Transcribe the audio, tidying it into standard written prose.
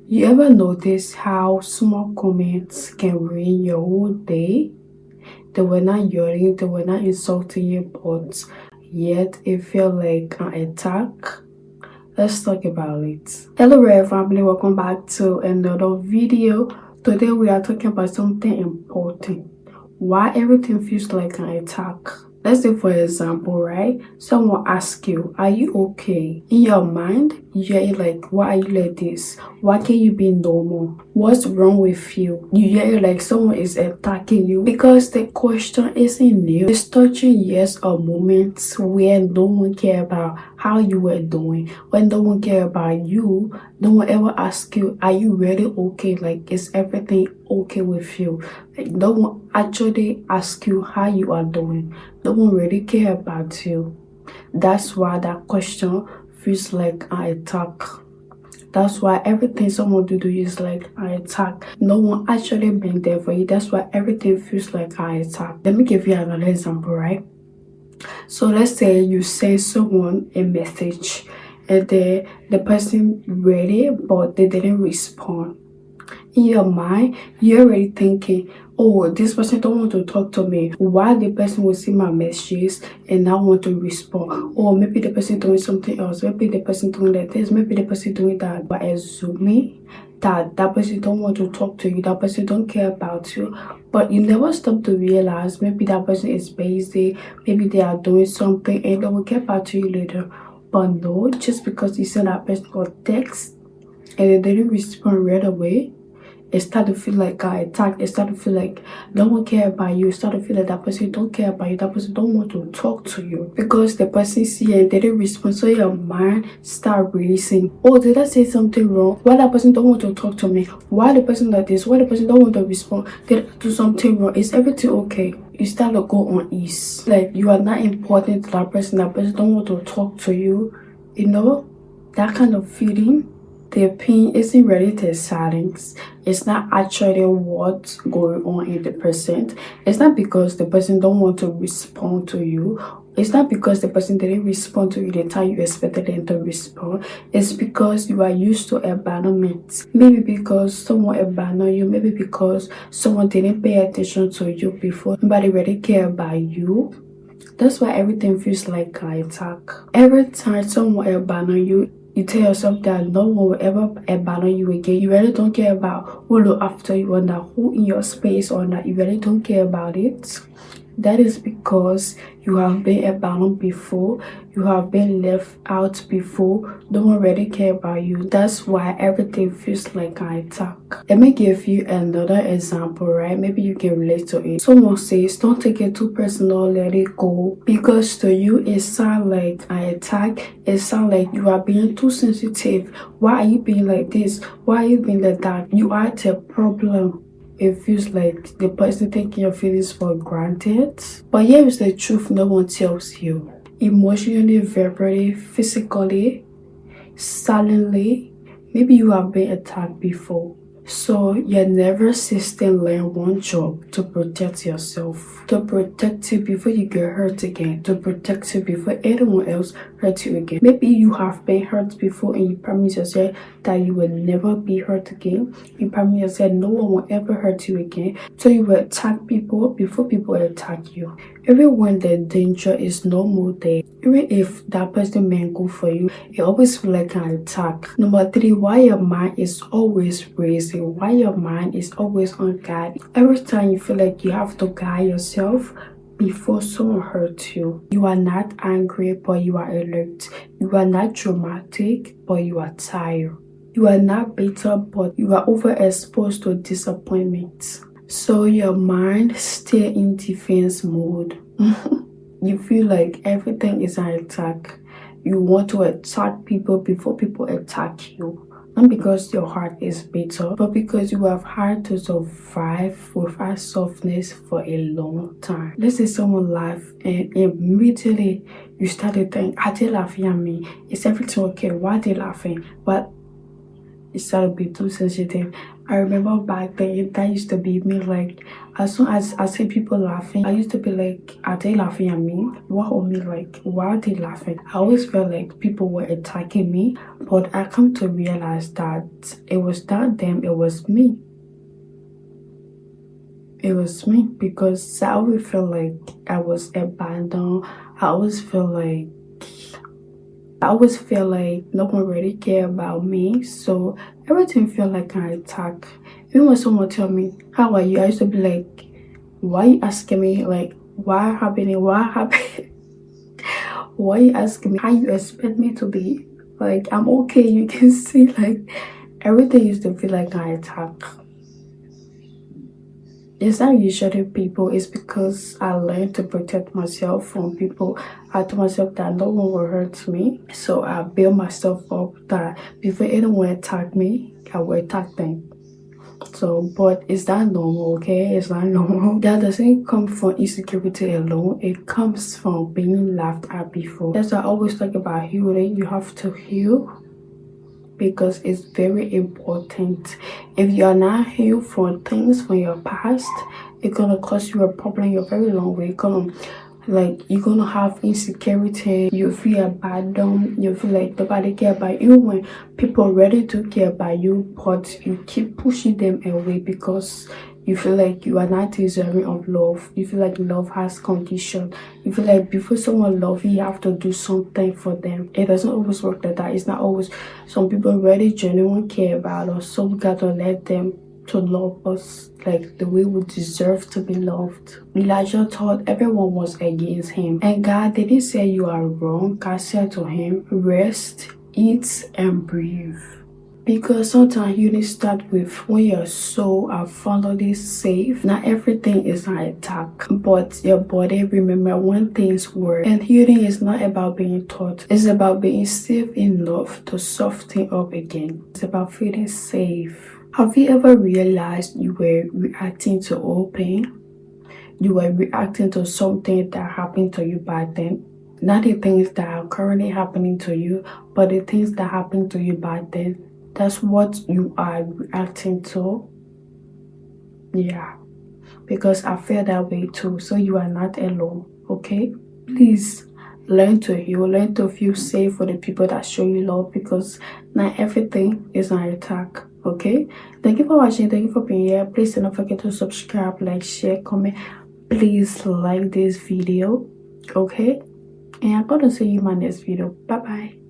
You ever notice how small comments can ruin your whole day? They were not yelling, they were not insulting you, but yet it felt like an attack. Let's talk about it. Hello, Rare family, welcome back to another video. Today we are talking about something important. Why everything feels like an attack. Let's say, for example, right? Someone asks you, "Are you okay?" In your mind, you're like, "Why are you like this? Why can't you be normal? What's wrong with you?" You hear like someone is attacking you because the question isn't new. It's touching years or moments where no one care about how you were doing. When no one care about you, no one ever ask you, "Are you really okay? Like, is everything okay with you?" Like, no one actually ask you how you are doing. No one really care about you. That's why that question feels like an attack. That's why everything someone do is like an attack. No one actually been there for you. That's why everything feels like an attack. Let me give you another example, right? So let's say you send someone a message and the person read it but they didn't respond. In your mind, you're already thinking, "Oh, this person don't want to talk to me. Why the person will see my messages and not want to respond? Or maybe the person doing something else. Maybe the person doing like this. Maybe the person doing that." But assuming that person don't want to talk to you, that person don't care about you. But you never stop to realize maybe that person is busy. Maybe they are doing something and they will get back to you later. But no, just because you send that person a text and they didn't respond right away, it start to feel like I attacked. It start to feel like no one care about you. It start to feel like that person don't care about you. That person don't want to talk to you because the person see and they didn't respond. So your mind start racing. Oh, did I say something wrong? Why that person don't want to talk to me? Why the person like this? Why the person don't want to respond? Did I do something wrong? Is everything okay? You start to go on ease. Like you are not important to that person. That person don't want to talk to you. You know that kind of feeling. The pain isn't ready to silence. It's not actually what's going on in the present. It's not because the person don't want to respond to you. It's not because the person didn't respond to you the time you expected them to respond. It's because you are used to abandonment. Maybe because someone abandoned you. Maybe because someone didn't pay attention to you before. Nobody really care about you. That's why everything feels like an attack. Every time someone abandon you, you tell yourself that no one will ever abandon you again. You really don't care about who look after you or not, who in your space or not. You really don't care about it. That is because you have been abandoned before, you have been left out before, no one really care about you. That's why everything feels like an attack. Let me give you another example, right? Maybe you can relate to it. Someone says, "Don't take it too personal, let it go." Because to you, it sounds like an attack. It sounds like you are being too sensitive. Why are you being like this? Why are you being like that? You are the problem. It feels like the person taking your feelings for granted. But here is the truth no one tells you. Emotionally, verbally, physically, silently, maybe you have been attacked before. So your nervous system learn one job: to protect yourself, to protect you before you get hurt again, to protect you before anyone else hurts you again. Maybe you have been hurt before and you promise yourself that you will never be hurt again. You promise yourself no one will ever hurt you again. So you will attack people before people attack you. Even when the danger is normal there, even if that person meant good for you, it always feel like an attack. Number three, why your mind is always racing, why your mind is always on guard. Every time you feel like you have to guide yourself before someone hurts you. You are not angry, but you are alert. You are not dramatic, but you are tired. You are not bitter, but you are overexposed to disappointment. So your mind stay in defense mode. You feel like everything is an attack. You want to attack people before people attack you. Not because your heart is bitter, but because you have had to survive without softness for a long time. Let's say someone laugh and immediately you start to think, "Are they laughing at me? Is everything okay? Why are they laughing?" But it started to be too sensitive. I remember back then that used to be me, like as soon as I see people laughing, I used to be like, are they laughing at me? What on me? Like, why are they laughing? I always felt like people were attacking me, but I come to realize that it was not them, it was me. It was me, because I always felt like I was abandoned. I always feel like no one really care about me. So everything feel like an attack. Even when someone tell me, how are you? I used to be like, why you asking me? Like, why happening? What happened? Why you asking me how you expect me to be? Like, I'm okay. You can see, like, everything used to feel like an attack. It's not usually people, it's because I learned to protect myself from people. I told myself that no one will hurt me. So I built myself up that before anyone attack me, I will attack them. So, but is that normal? Okay, it's not normal. That doesn't come from insecurity alone. It comes from being laughed at before. That's why I always talk about healing. You have to heal, because it's very important. If you are not healed from things from your past, it's gonna cause you a problem your very long way. You're gonna have insecurity, you feel abandoned, you feel like nobody care about you when people ready to care about you, but you keep pushing them away because you feel like you are not deserving of love. You feel like love has condition. You feel like before someone love you, you have to do something for them. It doesn't always work like that. It's not always. Some people really genuinely care about us, so we gotta let them to love us like the way we deserve to be loved. Elijah thought everyone was against him, and God didn't say you are wrong. God said to him, rest, eat, and breathe. Because sometimes you need to start with when your soul are finally safe. Not everything is an attack, but your body remember when things work. And healing is not about being taught. It's about being safe enough to soften up again. It's about feeling safe. Have you ever realized you were reacting to old pain? You were reacting to something that happened to you back then. Not the things that are currently happening to you, but the things that happened to you back then. That's what you are reacting to. Yeah, because I feel that way too. So you are not alone, okay? Please learn to heal, learn to feel safe for the people that show you love, because not everything is an attack, okay? Thank you for watching. Thank you for being here. Please do not forget to subscribe, like, share, comment. Please like this video, okay? And I'm gonna see you in my next video. Bye bye.